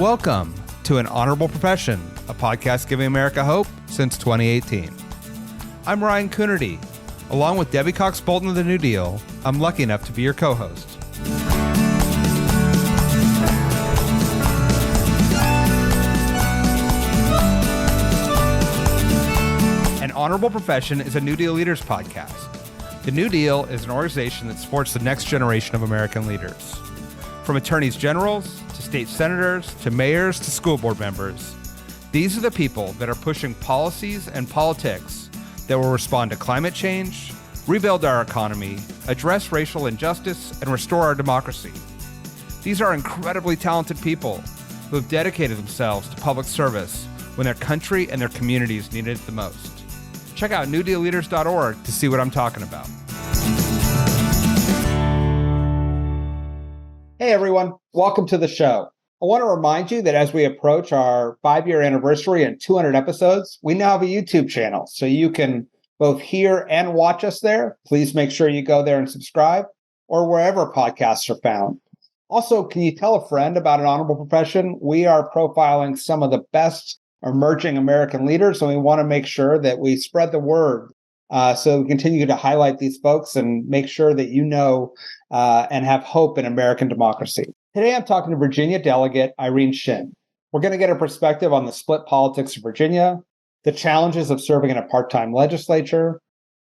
Welcome to An Honorable Profession, a podcast giving America hope since 2018. I'm Ryan Coonerty. Along with Debbie Cox Bolton of the New Deal, I'm lucky enough to be your co-host. An Honorable Profession is a New Deal Leaders podcast. The New Deal is an organization that supports the next generation of American leaders. From attorneys generals to state senators to mayors to school board members, these are the people that are pushing policies and politics that will respond to climate change, rebuild our economy, address racial injustice, and restore our democracy. These are incredibly talented people who have dedicated themselves to public service when their country and their communities needed it the most. Check out newdealleaders.org to see what I'm talking about. Hey everyone, welcome to the show. I want to remind you that as we approach our 5-year anniversary and 200 episodes, we now have a YouTube channel, so you can both hear and watch us there. Please make sure you go there and subscribe, or wherever podcasts are found. Also, can you tell a friend about An Honorable Profession? We are profiling some of the best emerging American leaders, and we want to make sure that we spread the word so we continue to highlight these folks and make sure that you know and have hope in American democracy. Today, I'm talking to Virginia Delegate Irene Shin. We're going to get a perspective on the split politics of Virginia, the challenges of serving in a part-time legislature,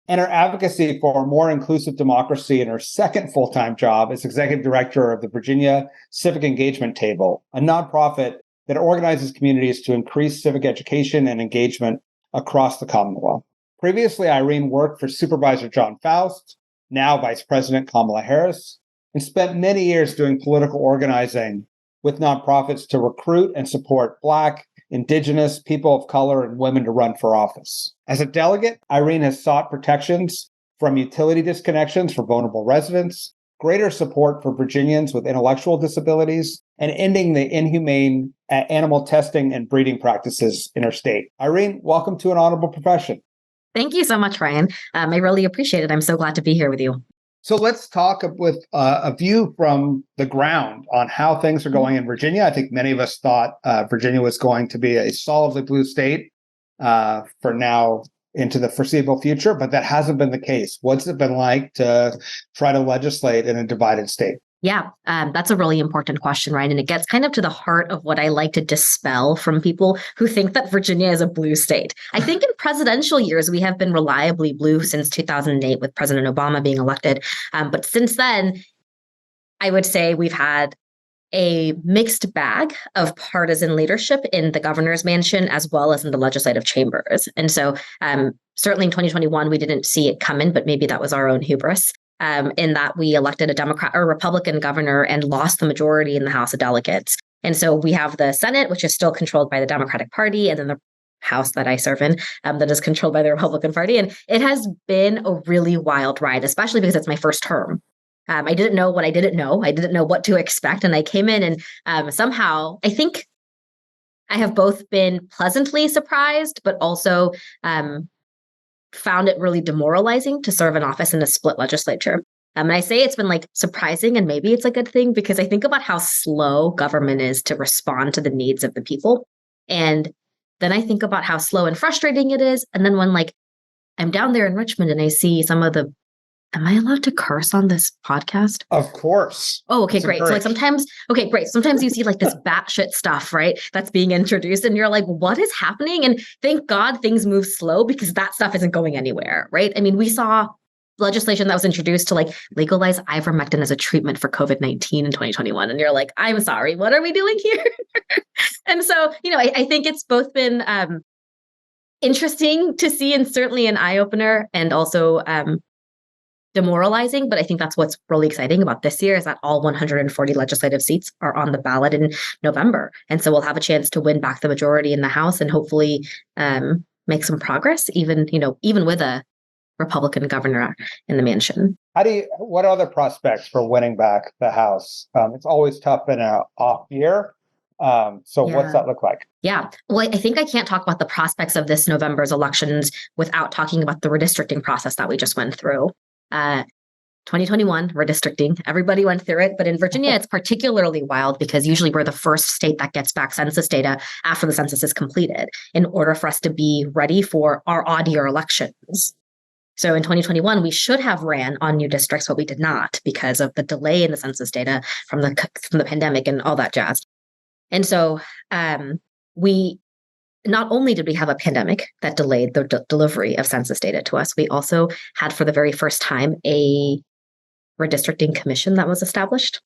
and her advocacy for a more inclusive democracy in her second full-time job as executive director of the Virginia Civic Engagement Table, a nonprofit that organizes communities to increase civic education and engagement across the Commonwealth. Previously, Irene worked for Supervisor John Faust, now Vice-President Kamala Harris, and spent many years doing political organizing with nonprofits to recruit and support Black, Indigenous, people of color, and women to run for office. As a delegate, Irene has sought protections from utility disconnections for vulnerable residents, greater support for Virginians with intellectual disabilities, and ending the inhumane animal testing and breeding practices in her state. Irene, welcome to An Honorable Profession. Thank you so much, Ryan. I really appreciate it. I'm so glad to be here with you. So let's talk with a view from the ground on how things are going in Virginia. I think many of us thought Virginia was going to be a solidly blue state for now into the foreseeable future, but that hasn't been the case. What's it been like to try to legislate in a divided state? Yeah, that's a really important question, Ryan. And it gets kind of to the heart of what I like to dispel from people who think that Virginia is a blue state. I think in presidential years, we have been reliably blue since 2008 with President Obama being elected. But since then, I would say we've had a mixed bag of partisan leadership in the governor's mansion as well as in the legislative chambers. And so certainly in 2021, we didn't see it coming, but maybe that was our own hubris. In that we elected a Democrat or Republican governor and lost the majority in the House of Delegates. And so we have the Senate, which is still controlled by the Democratic Party, and then the House that I serve in that is controlled by the Republican Party. And it has been a really wild ride, especially because it's my first term. I didn't know what I didn't know. I didn't know what to expect. And I came in and somehow I think I have both been pleasantly surprised, but also found it really demoralizing to serve in office in a split legislature. And I say it's been like surprising, and maybe it's a good thing because I think about how slow government is to respond to the needs of the people. And then I think about how slow and frustrating it is. And then when like I'm down there in Richmond and I see some of the, am I allowed to curse on this podcast? Of course. Oh, okay, great. So like sometimes you see like this batshit stuff, right? That's being introduced and you're like, what is happening? And thank God things move slow because that stuff isn't going anywhere, right? I mean, we saw legislation that was introduced to like legalize ivermectin as a treatment for COVID-19 in 2021. And you're like, I'm sorry, what are we doing here? And so, I think it's both been interesting to see and certainly an eye-opener and also demoralizing, but I think that's what's really exciting about this year is that all 140 legislative seats are on the ballot in November. And so we'll have a chance to win back the majority in the House and hopefully make some progress, even with a Republican governor in the mansion. What are the prospects for winning back the House? It's always tough in an off year. What's that look like? Yeah. Well, I think I can't talk about the prospects of this November's elections without talking about the redistricting process that we just went through. 2021, redistricting. Everybody went through it. But in Virginia, it's particularly wild because usually we're the first state that gets back census data after the census is completed in order for us to be ready for our odd year elections. So in 2021, we should have ran on new districts, but we did not because of the delay in the census data from the pandemic and all that jazz. And so we not only did we have a pandemic that delayed the delivery of census data to us, we also had for the very first time a redistricting commission that was established.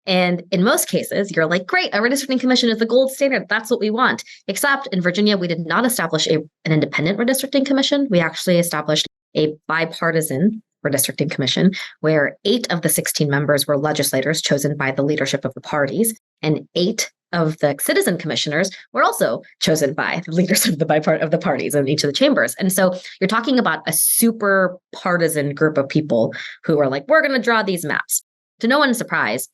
And in most cases, you're like, great, a redistricting commission is the gold standard. That's what we want. Except in Virginia, we did not establish an independent redistricting commission. We actually established a bipartisan redistricting commission where 8 of the 16 members were legislators chosen by the leadership of the parties, and 8 of the citizen commissioners were also chosen by the leaders of the parties in each of the chambers. And so you're talking about a super partisan group of people who are like, we're going to draw these maps. To no one's surprise,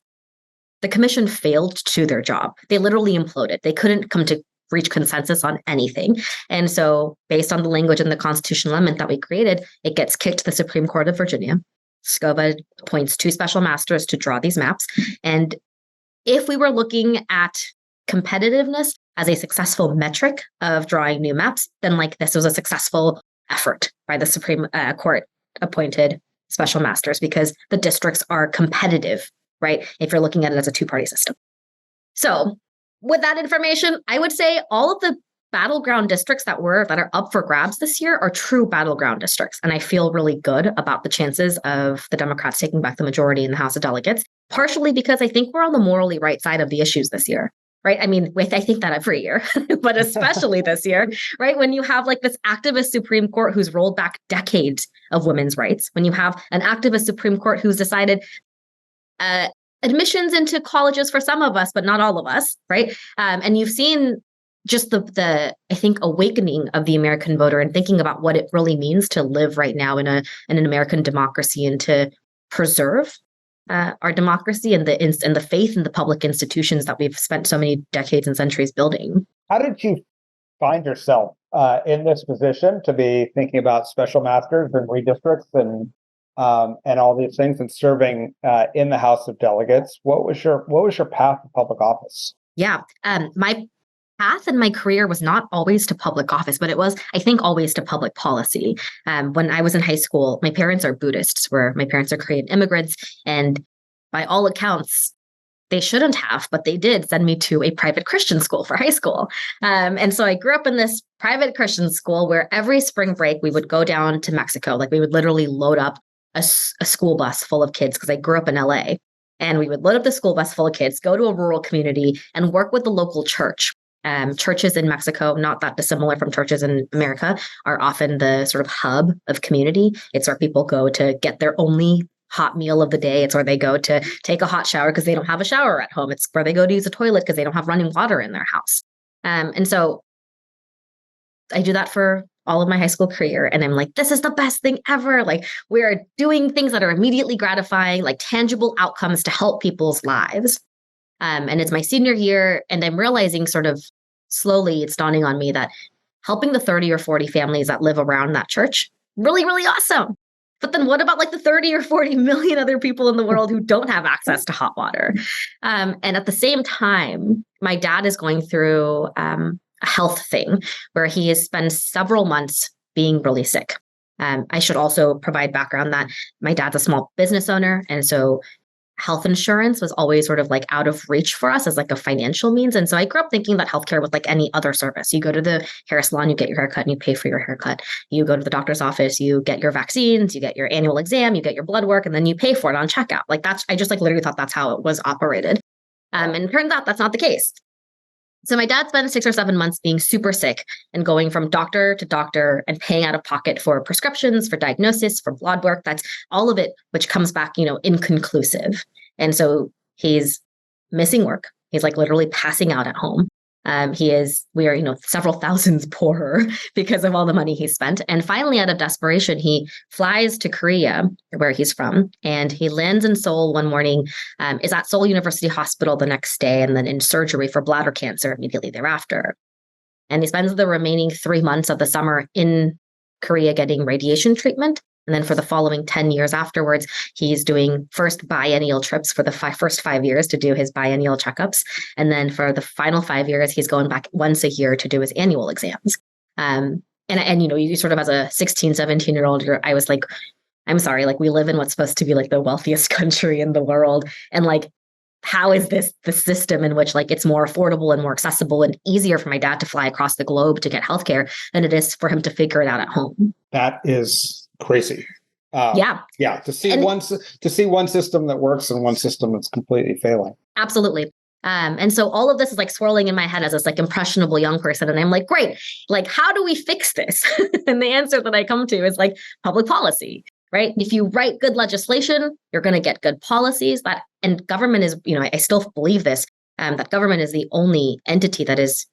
the commission failed to do their job. They literally imploded. They couldn't come to reach consensus on anything. And so based on the language in the constitutional amendment that we created, it gets kicked to the Supreme Court of Virginia. SCOVA appoints 2 special masters to draw these maps. And if we were looking at competitiveness as a successful metric of drawing new maps, then like this was a successful effort by the Supreme Court appointed special masters because the districts are competitive, right? If you're looking at it as a 2-party system. So with that information, I would say all of the battleground districts that are up for grabs this year are true battleground districts. And I feel really good about the chances of the Democrats taking back the majority in the House of Delegates, partially because I think we're on the morally right side of the issues this year, right? I mean, I think that every year, but especially this year, right? When you have like this activist Supreme Court who's rolled back decades of women's rights, when you have an activist Supreme Court who's decided admissions into colleges for some of us, but not all of us, right? And you've seen just the I think awakening of the American voter and thinking about what it really means to live right now in an American democracy and to preserve our democracy and the faith in the public institutions that we've spent so many decades and centuries building. How did you find yourself in this position to be thinking about special masters and redistricts and all these things and serving in the House of Delegates? What was your path to public office? Yeah, my path in my career was not always to public office, but it was, I think, always to public policy. When I was in high school, my parents are Buddhists, where my parents are Korean immigrants, and by all accounts, they shouldn't have, but they did send me to a private Christian school for high school. And so I grew up in this private Christian school where every spring break we would go down to Mexico. Like we would literally load up a school bus full of kids because I grew up in LA. And we would load up the school bus full of kids, go to a rural community and work with the local church. Churches in Mexico, not that dissimilar from churches in America, are often the sort of hub of community. It's where people go to get their only hot meal of the day. It's where they go to take a hot shower because they don't have a shower at home. It's where they go to use a toilet because they don't have running water in their house. And so I do that for all of my high school career. And I'm like, this is the best thing ever. Like we're doing things that are immediately gratifying, like tangible outcomes to help people's lives. And it's my senior year. And I'm realizing sort of slowly it's dawning on me that helping the 30 or 40 families that live around that church, really, really awesome. But then what about like the 30 or 40 million other people in the world who don't have access to hot water? And at the same time, my dad is going through a health thing where he has spent several months being really sick. I should also provide background that my dad's a small business owner. And so health insurance was always sort of like out of reach for us as like a financial means. And so I grew up thinking that healthcare was like any other service. You go to the hair salon, you get your haircut and you pay for your haircut. You go to the doctor's office, you get your vaccines, you get your annual exam, you get your blood work, and then you pay for it on checkout. Like I just like literally thought that's how it was operated. And it turns out that's not the case. So my dad spent 6 or 7 months being super sick and going from doctor to doctor and paying out of pocket for prescriptions, for diagnosis, for blood work. That's all of it, which comes back, inconclusive. And so he's missing work. He's like literally passing out at home. We are, several thousands poorer because of all the money he spent. And finally, out of desperation, he flies to Korea, where he's from, and he lands in Seoul one morning, is at Seoul University Hospital the next day, and then in surgery for bladder cancer immediately thereafter. And he spends the remaining 3 months of the summer in Korea getting radiation treatment. And then for the following 10 years afterwards, he's doing first biennial trips for the first 5 years to do his biennial checkups. And then for the final 5 years, he's going back once a year to do his annual exams. And you sort of as a 16, 17-year-old, I was like, I'm sorry, like we live in what's supposed to be like the wealthiest country in the world. And like, how is this the system in which like it's more affordable and more accessible and easier for my dad to fly across the globe to get healthcare than it is for him to figure it out at home? That is crazy. Yeah. To see one system that works and one system that's completely failing. Absolutely. And so all of this is like swirling in my head as this like impressionable young person. And I'm like, great, like, how do we fix this? And the answer that I come to is like public policy, right? If you write good legislation, you're going to get good policies. And government is, I still believe this, that government is the only entity that is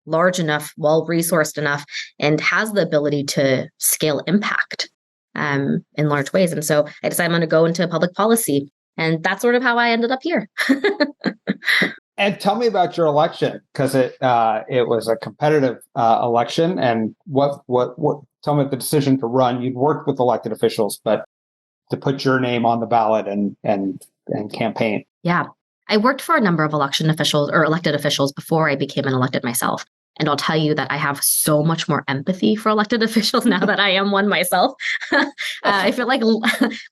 large enough, well-resourced enough, and has the ability to scale impact in large ways. And so I decided I'm going to go into public policy. And that's sort of how I ended up here. And tell me about your election, because it was a competitive election. And what tell me the decision to run. You'd worked with elected officials, but to put your name on the ballot and campaign. Yeah, I worked for a number of elected officials before I became an elected myself. And I'll tell you that I have so much more empathy for elected officials now that I am one myself. I feel like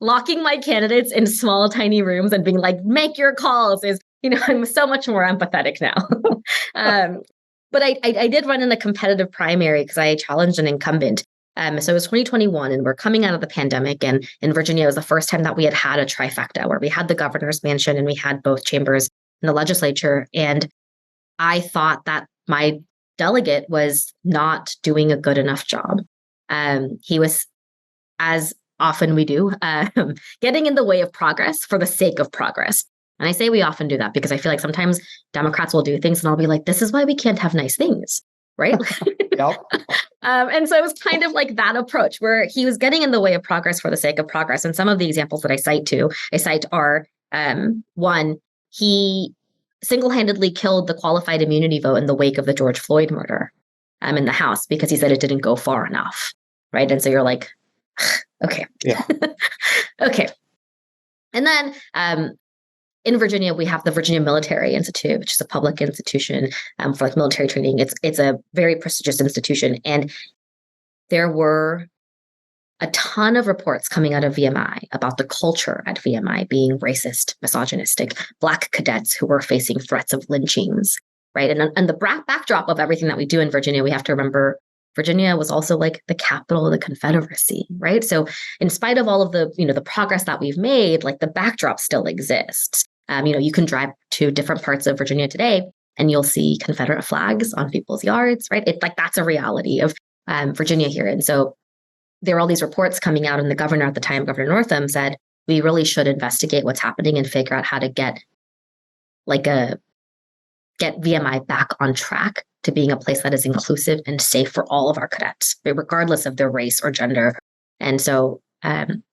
locking my candidates in small, tiny rooms and being like, make your calls is, I'm so much more empathetic now. But I did run in a competitive primary because I challenged an incumbent. So it was 2021 and we're coming out of the pandemic. And in Virginia, it was the first time that we had a trifecta where we had the governor's mansion and we had both chambers in the legislature. And I thought that my delegate was not doing a good enough job. He was, as often we do, getting in the way of progress for the sake of progress. And I say we often do that because I feel like sometimes Democrats will do things and I'll be like, this is why we can't have nice things, right? Yep. And so it was kind of like that approach where he was getting in the way of progress for the sake of progress. And some of the examples that I cite are, one, he single-handedly killed the qualified immunity vote in the wake of the George Floyd murder in the House because he said it didn't go far enough, right? And so you're like, okay. Yeah. Okay. And then in Virginia, we have the Virginia Military Institute, which is a public institution for like military training. It's a very prestigious institution. And there were a ton of reports coming out of VMI about the culture at VMI being racist, misogynistic, Black cadets who were facing threats of lynchings, right? And the backdrop of everything that we do in Virginia, we have to remember Virginia was also like the capital of the Confederacy, right? So in spite of all of the, the progress that we've made, like the backdrop still exists. You can drive to different parts of Virginia today and you'll see Confederate flags on people's yards, right? It's like, that's a reality of Virginia here. And so there were all these reports coming out, and the governor at the time, Governor Northam, said, we really should investigate what's happening and figure out how to get VMI back on track to being a place that is inclusive and safe for all of our cadets, regardless of their race or gender. And so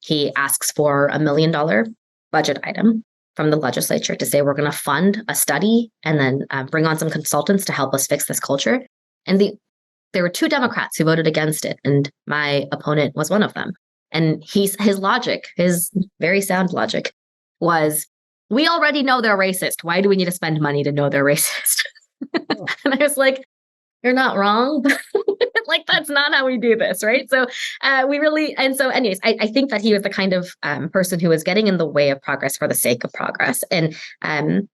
he asks for $1 million budget item from the legislature to say, we're going to fund a study and then bring on some consultants to help us fix this culture. And there were 2 Democrats who voted against it, and my opponent was one of them. And his logic, his very sound logic, was, we already know they're racist. Why do we need to spend money to know they're racist? And I was like, you're not wrong. Like, that's not how we do this, right? So anyways, I think that he was the kind of person who was getting in the way of progress for the sake of progress. And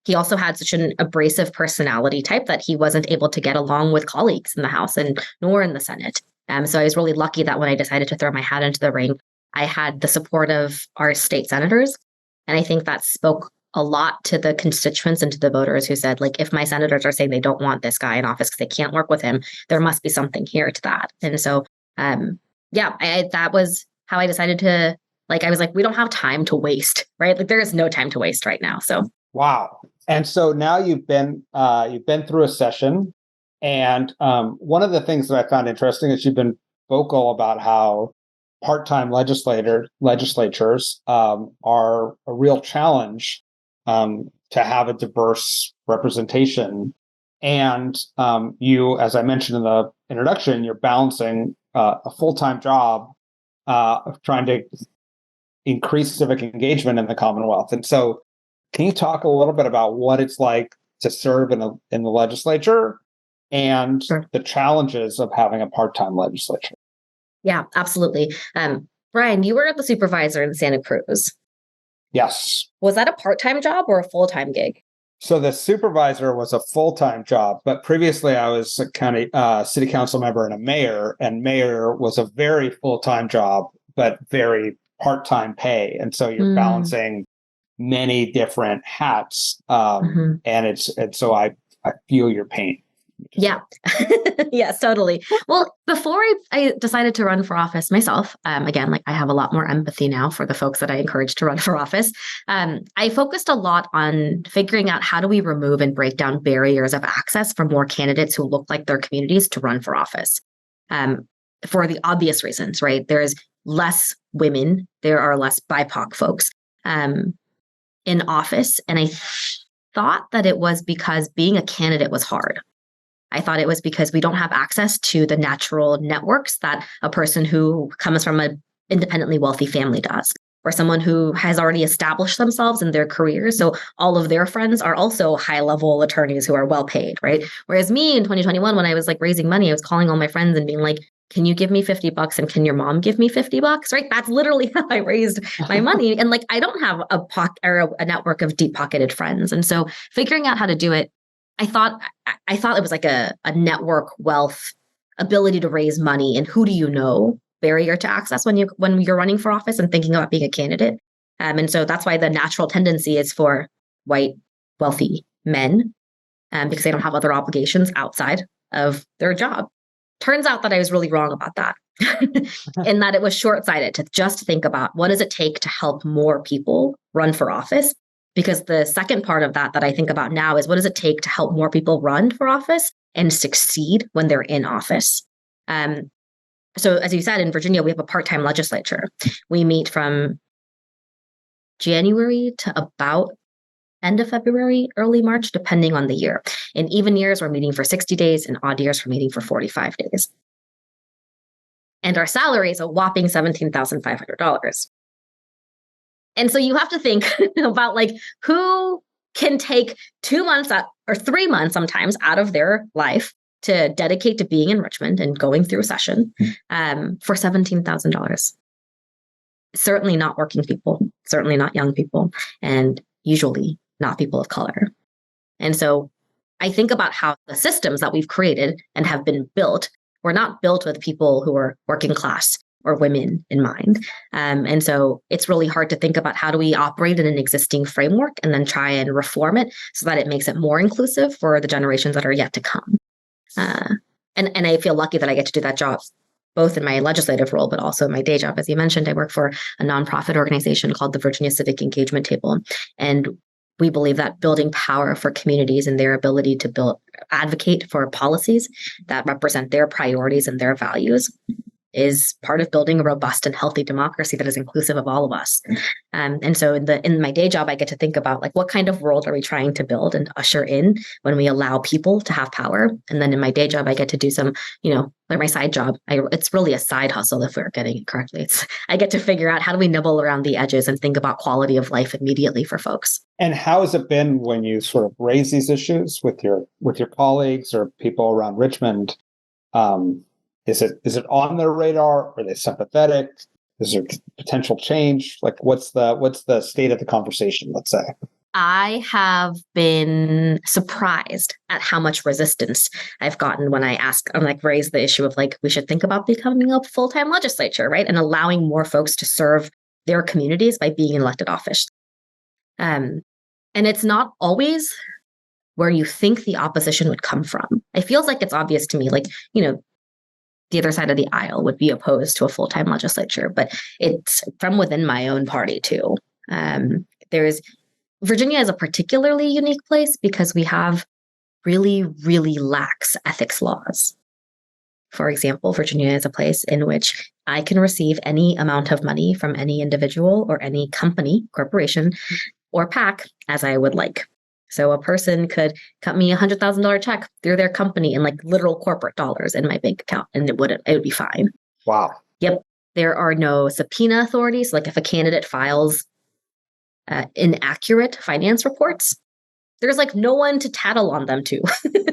he also had such an abrasive personality type that he wasn't able to get along with colleagues in the House and nor in the Senate. So I was really lucky that when I decided to throw my hat into the ring, I had the support of our state senators. And I think that spoke a lot to the constituents and to the voters who said, like, if my senators are saying they don't want this guy in office because they can't work with him, there must be something here to that. And so, that was how I decided to, I was like, we don't have time to waste, right? Like, there is no time to waste right now. So, wow. And so now you've been through a session, and one of the things that I found interesting is you've been vocal about how part-time legislatures are a real challenge to have a diverse representation. And you, as I mentioned in the introduction, you're balancing a full-time job of trying to increase civic engagement in the Commonwealth. And so, can you talk a little bit about what it's like to serve in the legislature and Sure. the challenges of having a part-time legislature? Yeah, absolutely. Brian, you were the supervisor in Santa Cruz. Yes. Was that a part-time job or a full-time gig? So the supervisor was a full-time job, but previously I was a county city council member and a mayor, and mayor was a very full-time job, but very part-time pay. And so you're balancing many different hats. And so I feel your pain. Yeah. Yes, totally. Well, before I decided to run for office myself, again, like I have a lot more empathy now for the folks that I encourage to run for office. I focused a lot on figuring out how do we remove and break down barriers of access for more candidates who look like their communities to run for office. For the obvious reasons, right? There's less women, there are less BIPOC folks in office. And I thought that it was because being a candidate was hard. I thought it was because we don't have access to the natural networks that a person who comes from an independently wealthy family does, or someone who has already established themselves in their careers. So all of their friends are also high-level attorneys who are well paid, right? Whereas me in 2021, when I was like raising money, I was calling all my friends and being like, can you give me $50 and can your mom give me $50? Right? That's literally how I raised my money. And like, I don't have a network of deep-pocketed friends. And so figuring out how to do it, I thought it was like a network wealth ability to raise money and who do you know barrier to access when you're running for office and thinking about being a candidate. And so that's why the natural tendency is for white wealthy men because they don't have other obligations outside of their job. Turns out that I was really wrong about that and that it was short-sighted to just think about what does it take to help more people run for office. Because the second part of that I think about now is what does it take to help more people run for office and succeed when they're in office? So as you said, in Virginia, we have a part-time legislature. We meet from January to about end of February, early March, depending on the year. In even years, we're meeting for 60 days. In odd years, we're meeting for 45 days. And our salary is a whopping $17,500. And so you have to think about like who can take 2 months or 3 months sometimes out of their life to dedicate to being in Richmond and going through a session for $17,000. Certainly not working people, certainly not young people, and usually not people of color. And so I think about how the systems that we've created and have been built were not built with people who are working class or women in mind. And so it's really hard to think about how do we operate in an existing framework and then try and reform it so that it makes it more inclusive for the generations that are yet to come. And I feel lucky that I get to do that job, both in my legislative role, but also in my day job. As you mentioned, I work for a nonprofit organization called the Virginia Civic Engagement Table. And we believe that building power for communities and their ability to advocate for policies that represent their priorities and their values is part of building a robust and healthy democracy that is inclusive of all of us. And so in my day job, I get to think about like what kind of world are we trying to build and usher in when we allow people to have power. And then in my day job, I get to do some, like my side job. It's really a side hustle if we're getting it correctly. I get to figure out how do we nibble around the edges and think about quality of life immediately for folks. And how has it been when you sort of raise these issues with your colleagues or people around Richmond? Is it on their radar? Are they sympathetic? Is there potential change? Like what's the state of the conversation, let's say? I have been surprised at how much resistance I've gotten when I raise the issue of like, we should think about becoming a full-time legislature, right? And allowing more folks to serve their communities by being in elected office. And it's not always where you think the opposition would come from. It feels like it's obvious to me, like, the other side of the aisle would be opposed to a full-time legislature, but it's from within my own party too. Virginia is a particularly unique place because we have really, really lax ethics laws. For example, Virginia is a place in which I can receive any amount of money from any individual or any company, corporation, or PAC as I would like. So a person could cut me $100,000 check through their company in like literal corporate dollars in my bank account, and it would be fine. Wow. Yep. There are no subpoena authorities. Like if a candidate files inaccurate finance reports, there's like no one to tattle on them to.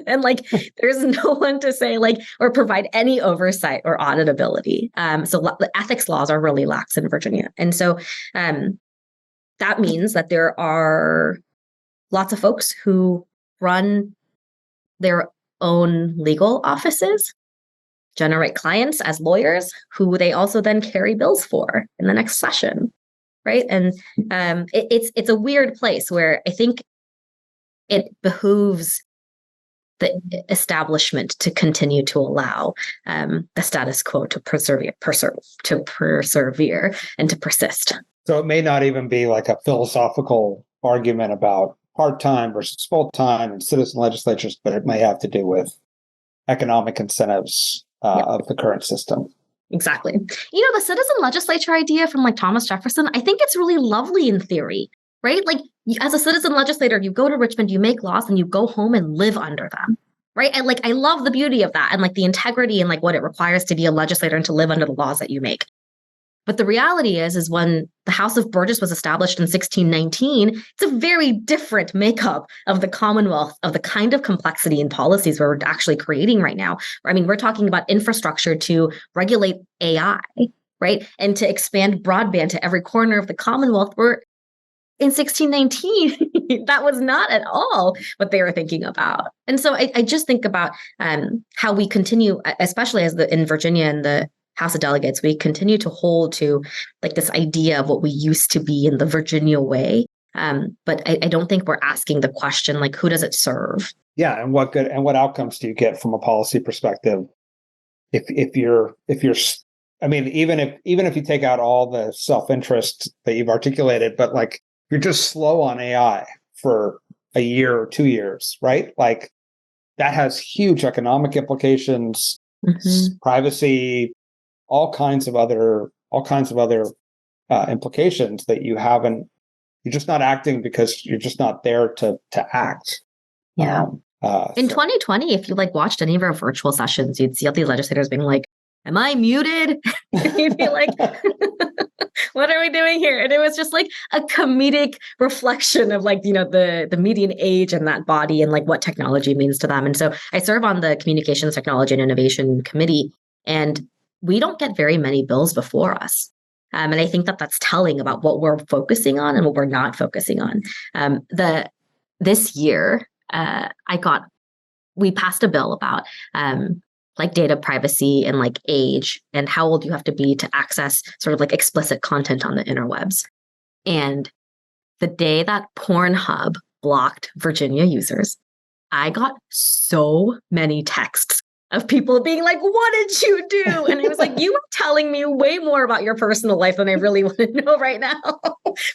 And like there's no one to say like or provide any oversight or auditability. So the ethics laws are really lax in Virginia. And so that means that there are lots of folks who run their own legal offices, generate clients as lawyers who they also then carry bills for in the next session, right? And it's a weird place where I think it behooves the establishment to continue to allow the status quo to persevere and to persist. So it may not even be like a philosophical argument about part-time versus full-time and citizen legislatures, but it may have to do with economic incentives of the current system. Exactly. The citizen legislature idea from like Thomas Jefferson, I think it's really lovely in theory, right? Like as a citizen legislator, you go to Richmond, you make laws and you go home and live under them, right? And like, I love the beauty of that and like the integrity and like what it requires to be a legislator and to live under the laws that you make. But the reality is when the House of Burgess was established in 1619, it's a very different makeup of the Commonwealth, of the kind of complexity and policies we're actually creating right now. I mean, we're talking about infrastructure to regulate AI, right? And to expand broadband to every corner of the Commonwealth. We're in 1619, that was not at all what they were thinking about. And so I just think about how we continue, especially as in Virginia and the House of Delegates, we continue to hold to like this idea of what we used to be in the Virginia way. But I don't think we're asking the question, like, who does it serve? Yeah. And what outcomes do you get from a policy perspective? If you're, I mean, even if you take out all the self-interest that you've articulated, but like you're just slow on AI for a year or 2 years, right? Like that has huge economic implications, privacy, all kinds of other implications that you're just not acting because you're just not there to act. Yeah. In 2020, if you like watched any of our virtual sessions, you'd see all the legislators being like, "Am I muted?" You'd be like, "What are we doing here?" And it was just like a comedic reflection of like, the median age and that body and like what technology means to them. And so I serve on the Communications Technology and Innovation Committee, and we don't get very many bills before us. And I think that that's telling about what we're focusing on and what we're not focusing on. This year, we passed a bill about like data privacy and like age and how old you have to be to access sort of like explicit content on the interwebs. And the day that Pornhub blocked Virginia users, I got so many texts of people being like, "What did you do?" And I was like, "You are telling me way more about your personal life than I really want to know right now.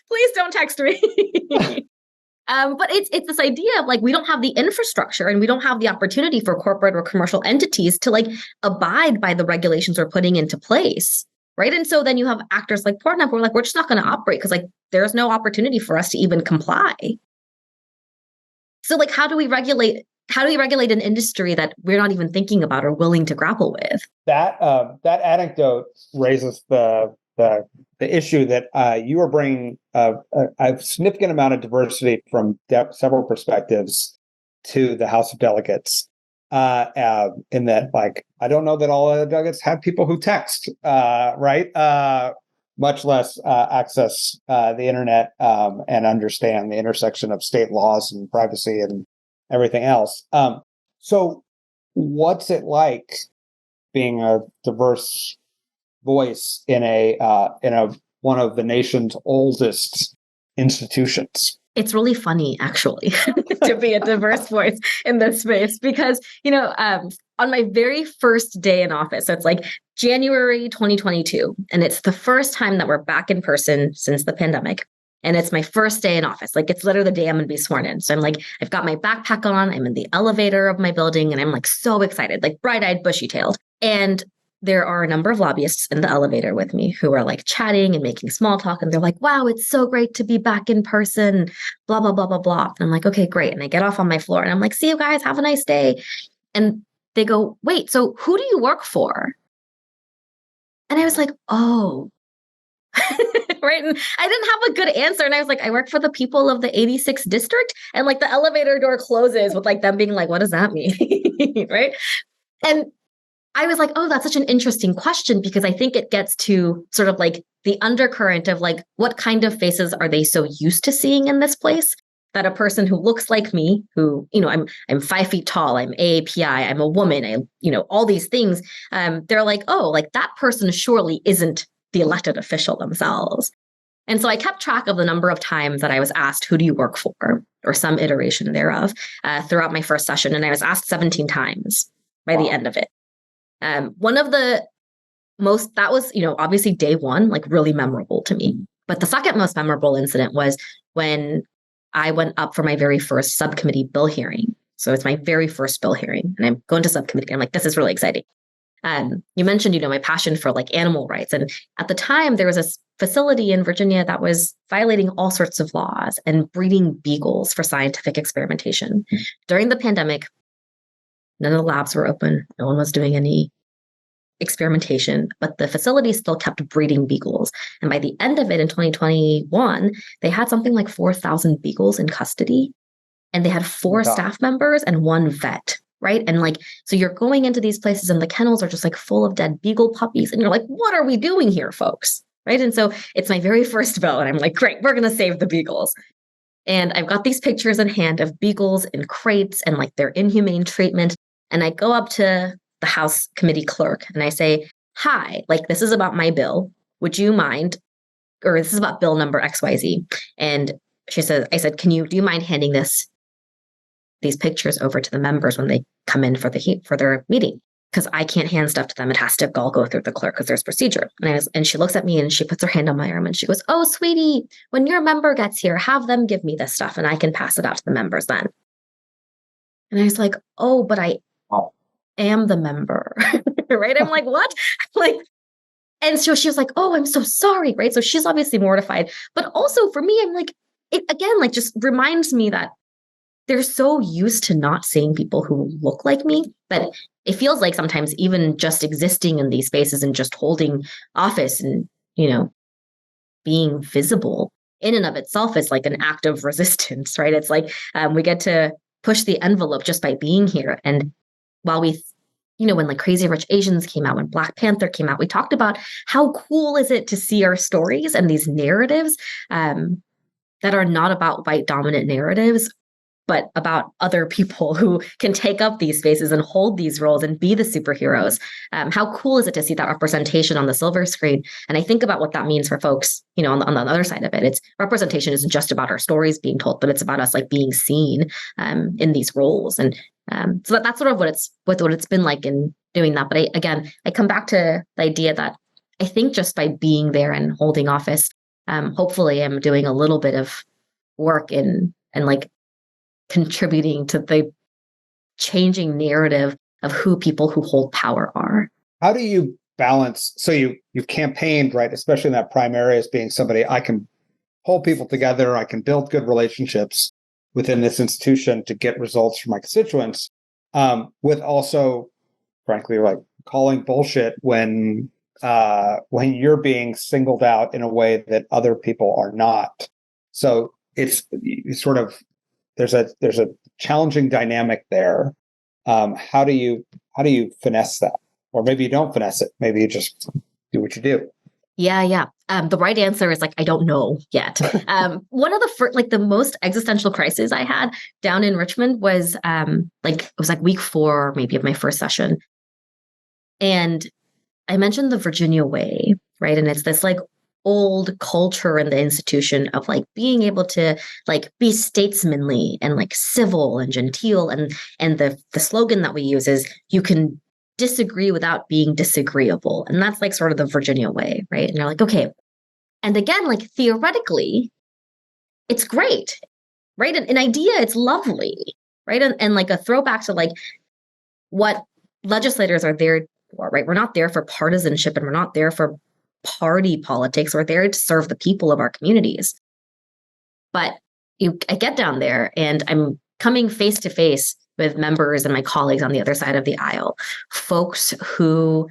Please don't text me." But it's this idea of like, we don't have the infrastructure and we don't have the opportunity for corporate or commercial entities to like abide by the regulations we're putting into place. Right. And so then you have actors like Pornhub who are like, we're just not going to operate because like there's no opportunity for us to even comply. So like, how do we regulate an industry that we're not even thinking about or willing to grapple with? That anecdote raises the issue that you are bringing a significant amount of diversity from several perspectives to the House of Delegates. In that, like, I don't know that all of the delegates have people who text, right? Much less access the internet and understand the intersection of state laws and privacy and everything else. So what's it like being a diverse voice in one of the nation's oldest institutions? It's really funny, actually, to be a diverse voice in this space because, on my very first day in office, so it's like January 2022, and it's the first time that we're back in person since the pandemic. And it's my first day in office. Like, it's literally the day I'm going to be sworn in. So I'm like, I've got my backpack on. I'm in the elevator of my building, and I'm like so excited, like bright-eyed, bushy-tailed. And there are a number of lobbyists in the elevator with me who are like chatting and making small talk. And they're like, "Wow, it's so great to be back in person, blah, blah, blah, blah, blah." And I'm like, "Okay, great." And I get off on my floor and I'm like, "See you guys, have a nice day." And they go, "Wait, so who do you work for?" And I was like, oh, right. And I didn't have a good answer. And I was like, I work for the people of the 86th district. And like the elevator door closes with like them being like, what does that mean? Right. And I was like, oh, that's such an interesting question, because I think it gets to sort of like the undercurrent of like, what kind of faces are they so used to seeing in this place that a person who looks like me, who, I'm 5 feet tall, I'm AAPI, I'm a woman, all these things. They're like, oh, like that person surely isn't the elected official themselves. And so I kept track of the number of times that I was asked, who do you work for? Or some iteration thereof throughout my first session. And I was asked 17 times by the end of it. One of the most, that was, obviously day one, like really memorable to me. But the second most memorable incident was when I went up for my very first subcommittee bill hearing. So it's my very first bill hearing, and I'm going to subcommittee. I'm like, this is really exciting. You mentioned, my passion for like animal rights. And at the time, there was a facility in Virginia that was violating all sorts of laws and breeding beagles for scientific experimentation. During the pandemic, none of the labs were open. No one was doing any experimentation, but the facility still kept breeding beagles. And by the end of it in 2021, they had something like 4,000 beagles in custody. And they had 4 staff members and 1 vet, right? And like, so you're going into these places and the kennels are just like full of dead beagle puppies. And you're like, what are we doing here, folks? Right. And so it's my very first bill. And I'm like, great, we're going to save the beagles. And I've got these pictures in hand of beagles in crates and like their inhumane treatment. And I go up to the House committee clerk and I say, hi, like this is about my bill. Would you mind, or this is about bill number XYZ. And I said, do you mind handing these pictures over to the members when they come in for their meeting? Because I can't hand stuff to them. It has to all go through the clerk because there's procedure. And she looks at me and she puts her hand on my arm and she goes, oh, sweetie, when your member gets here, have them give me this stuff and I can pass it out to the members then. And I was like, oh, but I am the member, right? I'm like, what? And so she was like, oh, I'm so sorry, right? So she's obviously mortified. But also for me, I'm like, it again, like just reminds me that they're so used to not seeing people who look like me that it feels like sometimes even just existing in these spaces and just holding office and, being visible in and of itself is like an act of resistance, right? It's like we get to push the envelope just by being here. And while when like Crazy Rich Asians came out, when Black Panther came out, we talked about how cool is it to see our stories and these narratives that are not about white dominant narratives, but about other people who can take up these spaces and hold these roles and be the superheroes. How cool is it to see that representation on the silver screen? And I think about what that means for folks, on the other side of it. It's representation isn't just about our stories being told, but it's about us like being seen in these roles. And so that's sort of what it's been like in doing that. But I come back to the idea that I think just by being there and holding office, hopefully I'm doing a little bit of work and like contributing to the changing narrative of who people who hold power are. How do you balance? So you've campaigned, right? Especially in that primary as being somebody I can hold people together. I can build good relationships within this institution to get results for my constituents. With also, frankly, like calling bullshit when you're being singled out in a way that other people are not. So it's sort of there's a challenging dynamic there. How do you finesse that? Or maybe you don't finesse it. Maybe you just do what you do. Yeah. The right answer is like, I don't know yet. One of the first, like the most existential crises I had down in Richmond was it was like week 4, maybe of my first session. And I mentioned the Virginia way, right? And it's this like old culture in the institution of like being able to like be statesmanly and like civil and genteel. And the slogan that we use is you can disagree without being disagreeable. And that's like sort of the Virginia way, right? And you're like, okay. And again, like theoretically, it's great, right? An idea, it's lovely, right? And like a throwback to like what legislators are there for, right? We're not there for partisanship and we're not there for party politics. We're there to serve the people of our communities. But I get down there and I'm coming face to face with members and my colleagues on the other side of the aisle, folks who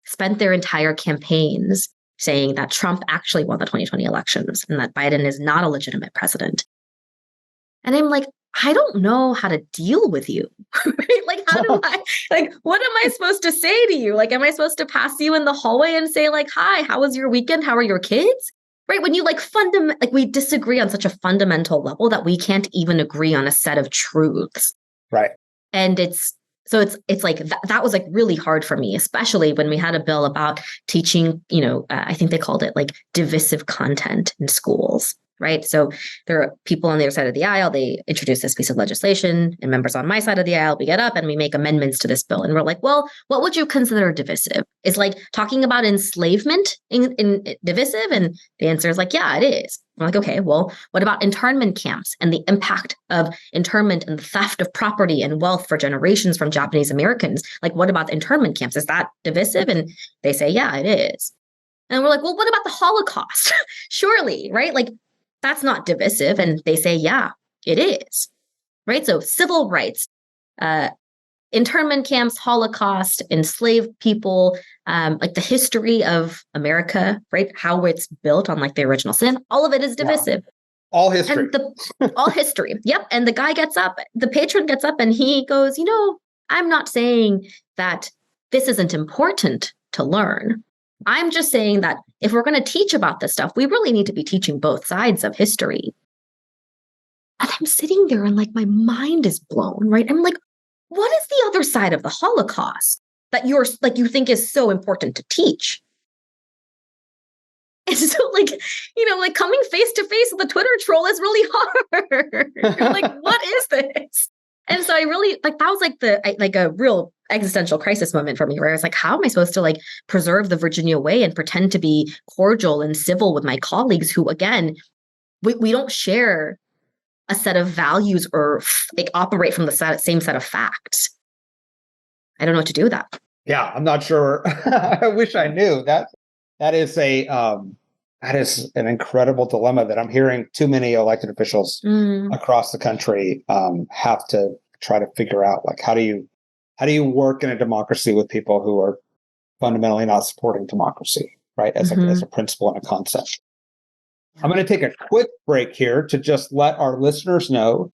spent their entire campaigns saying that Trump actually won the 2020 elections and that Biden is not a legitimate president. And I'm like, I don't know how to deal with you. Right? Like, how do I, like, what am I supposed to say to you? Like, am I supposed to pass you in the hallway and say, like, hi, how was your weekend? How are your kids? Right? When you like we disagree on such a fundamental level that we can't even agree on a set of truths. Right. And it's like that was like really hard for me, especially when we had a bill about teaching, I think they called it like divisive content in schools. Right. So there are people on the other side of the aisle. They introduce this piece of legislation, and members on my side of the aisle, we get up and we make amendments to this bill. And we're like, well, what would you consider divisive? Is like talking about enslavement in divisive? And the answer is like, yeah, it is. I'm like, okay, well, what about internment camps and the impact of internment and the theft of property and wealth for generations from Japanese Americans? Like, what about the internment camps? Is that divisive? And they say, yeah, it is. And we're like, well, what about the Holocaust? Surely, right? Like, that's not divisive. And they say, yeah, it is. Right. So civil rights, internment camps, Holocaust, enslaved people, like the history of America, right? How it's built on like the original sin. All of it is divisive. Yeah. All history. And all history. Yep. And the guy gets up, the patron gets up and he goes, I'm not saying that this isn't important to learn. I'm just saying that if we're going to teach about this stuff, we really need to be teaching both sides of history. And I'm sitting there and like my mind is blown, right? I'm like, what is the other side of the Holocaust that you think is so important to teach? And so like coming face to face with a Twitter troll is really hard. Like, what is this? And so I really that was like a real existential crisis moment for me, where I was like, how am I supposed to like preserve the Virginia way and pretend to be cordial and civil with my colleagues who, again, we don't share a set of values or like operate from the same set of facts? I don't know what to do with that. Yeah, I'm not sure. I wish I knew. That is an incredible dilemma that I'm hearing too many elected officials across the country have to try to figure out. Like, how do you work in a democracy with people who are fundamentally not supporting democracy, right? As a principle and a concept. I'm going to take a quick break here to just let our listeners know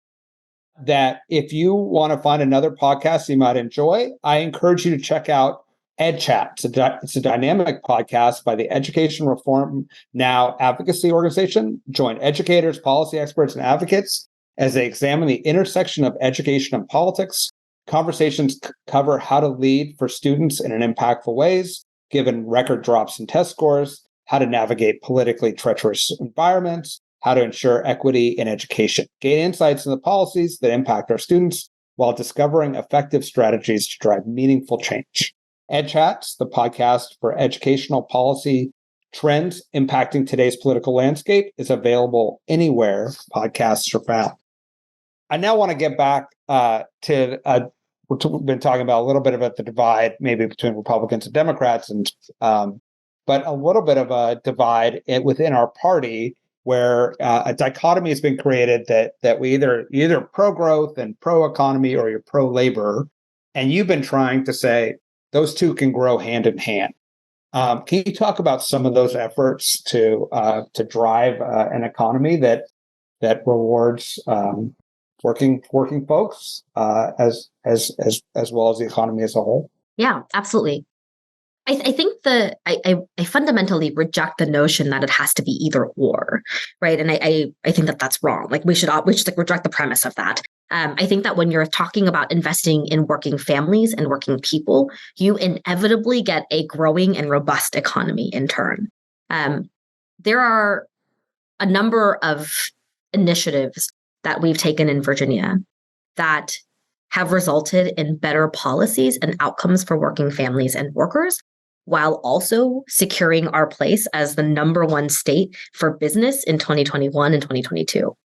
that if you want to find another podcast you might enjoy, I encourage you to check out EdChat. It's a dynamic podcast by the Education Reform Now advocacy organization. Join educators, policy experts, and advocates as they examine the intersection of education and politics. Conversations cover how to lead for students in an impactful ways, given record drops in test scores, how to navigate politically treacherous environments, how to ensure equity in education, gain insights into the policies that impact our students while discovering effective strategies to drive meaningful change. EdChats, the podcast for educational policy trends impacting today's political landscape, is available anywhere podcasts are found. I now want to get back we've been talking about a little bit about the divide maybe between Republicans and Democrats, but a little bit of a divide within our party where a dichotomy has been created that we either pro-growth and pro-economy or you're pro-labor. And you've been trying to say those two can grow hand in hand. Can you talk about some of those efforts to drive an economy that rewards working folks as well as the economy as a whole? Yeah, absolutely. I think I fundamentally reject the notion that it has to be either or, right? And I think that that's wrong. Like we should like reject the premise of that. I think that when you're talking about investing in working families and working people, you inevitably get a growing and robust economy in turn. There are a number of initiatives that we've taken in Virginia that have resulted in better policies and outcomes for working families and workers, while also securing our place as the number one state for business in 2021 and 2022.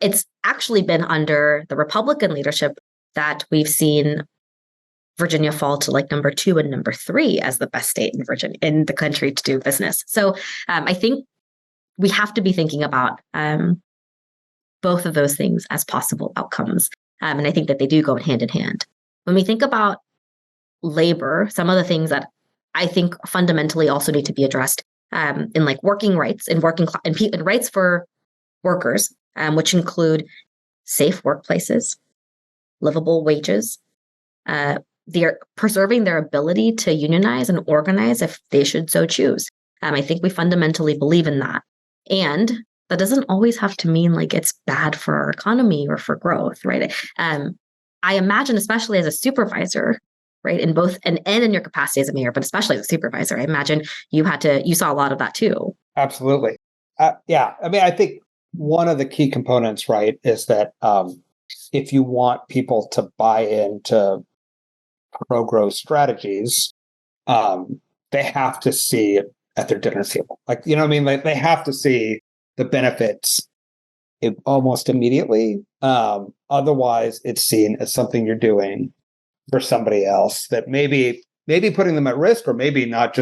It's actually been under the Republican leadership that we've seen Virginia fall to like number 2 and number 3 as the best state in the country to do business. So I think we have to be thinking about both of those things as possible outcomes. And I think that they do go hand in hand. When we think about labor, some of the things that I think fundamentally also need to be addressed in like working rights and and rights for workers, which include safe workplaces, livable wages, they're preserving their ability to unionize and organize if they should so choose. I think we fundamentally believe in that. And that doesn't always have to mean like it's bad for our economy or for growth, right? I imagine, especially as a supervisor, right, in both and in your capacity as a mayor, but especially as a supervisor, I imagine you saw a lot of that too. Absolutely. Yeah. I mean, I think one of the key components, right, is that if you want people to buy into pro-growth strategies, they have to see it at their dinner table. Like, you know what I mean? Like, they have to see the benefits almost immediately. Otherwise, it's seen as something you're doing for somebody else that maybe putting them at risk, or maybe not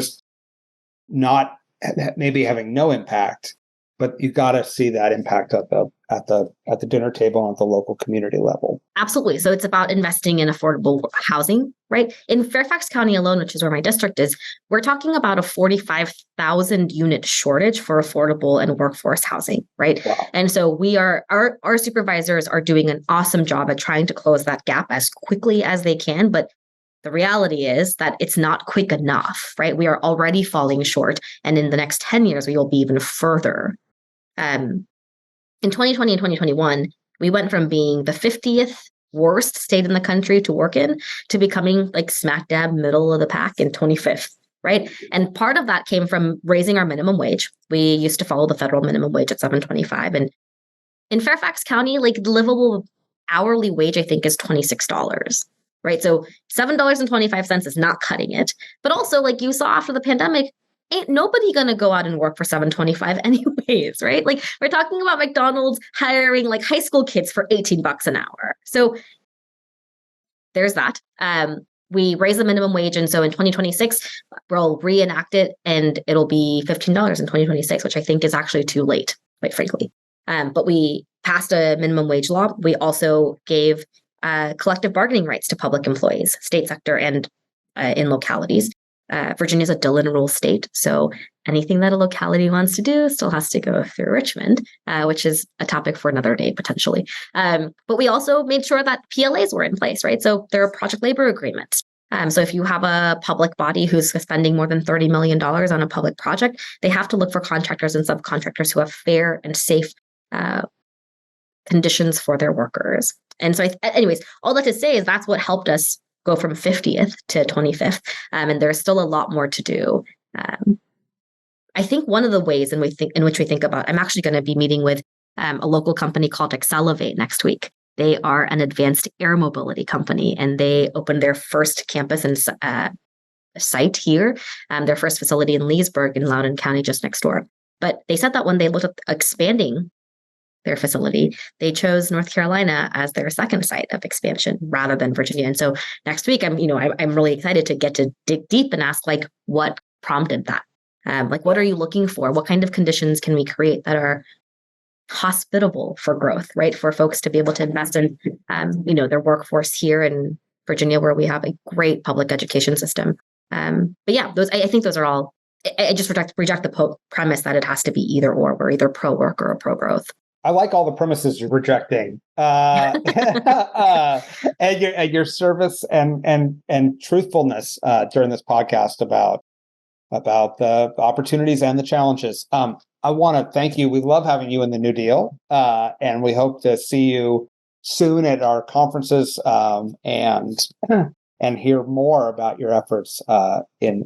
maybe having no impact. But you got to see that impact at the dinner table and at the local community level. Absolutely. So it's about investing in affordable housing, right? In Fairfax County alone, which is where my district is, we're talking about a 45,000 unit shortage for affordable and workforce housing, right? Wow. And so our supervisors are doing an awesome job at trying to close that gap as quickly as they can. But the reality is that it's not quick enough, right? We are already falling short. And in the next 10 years, we will be even further. In 2020 and 2021, we went from being the 50th worst state in the country to work in to becoming like smack dab middle of the pack in 25th, right? And part of that came from raising our minimum wage. We used to follow the federal minimum wage at $7.25. And in Fairfax County, like the livable hourly wage, I think, is $26, right? So $7.25 is not cutting it. But also, like you saw after the pandemic, ain't nobody going to go out and work for $7.25 anyways, right? Like we're talking about McDonald's hiring like high school kids for $18 an hour. So there's that. We raise the minimum wage. And so in 2026, we'll reenact it and it'll be $15 in 2026, which I think is actually too late, quite frankly. But we passed a minimum wage law. We also gave collective bargaining rights to public employees, state sector and in localities. Virginia is a Dillon rule state, so anything that a locality wants to do still has to go through Richmond, which is a topic for another day potentially. But we also made sure that PLAs were in place, right? So there are project labor agreements. So if you have a public body who's spending more than $30 million on a public project, they have to look for contractors and subcontractors who have fair and safe conditions for their workers. And so anyways, all that to say is that's what helped us go from 50th to 25th. And there's still a lot more to do. I think one of the ways in which we think about, I'm actually going to be meeting with a local company called Accelerate next week. They are an advanced air mobility company, and they opened their first campus and site here, their first facility in Leesburg in Loudoun County, just next door. But they said that when they looked at expanding their facility, they chose North Carolina as their second site of expansion rather than Virginia. And so next week, I'm really excited to get to dig deep and ask, like, what prompted that? Like, what are you looking for? What kind of conditions can we create that are hospitable for growth, right? For folks to be able to invest in, their workforce here in Virginia, where we have a great public education system. But yeah, I think those are all. I just reject the premise that it has to be either or. We're either pro work or pro growth. I like all the premises you're rejecting, and your service and truthfulness during this podcast about the opportunities and the challenges. I want to thank you. We love having you in the New Deal, and we hope to see you soon at our conferences and hear more about your efforts in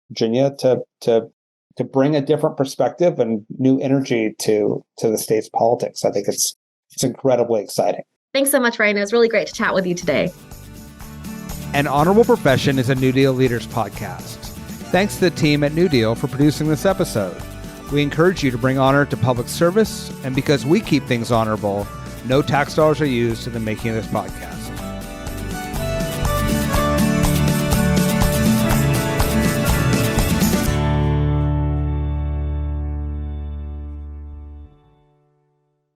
Virginia to bring a different perspective and new energy to the state's politics. I think it's incredibly exciting. Thanks so much, Ryan. It was really great to chat with you today. An Honorable Profession is a New Deal Leaders podcast. Thanks to the team at New Deal for producing this episode. We encourage you to bring honor to public service, and because we keep things honorable, no tax dollars are used in the making of this podcast.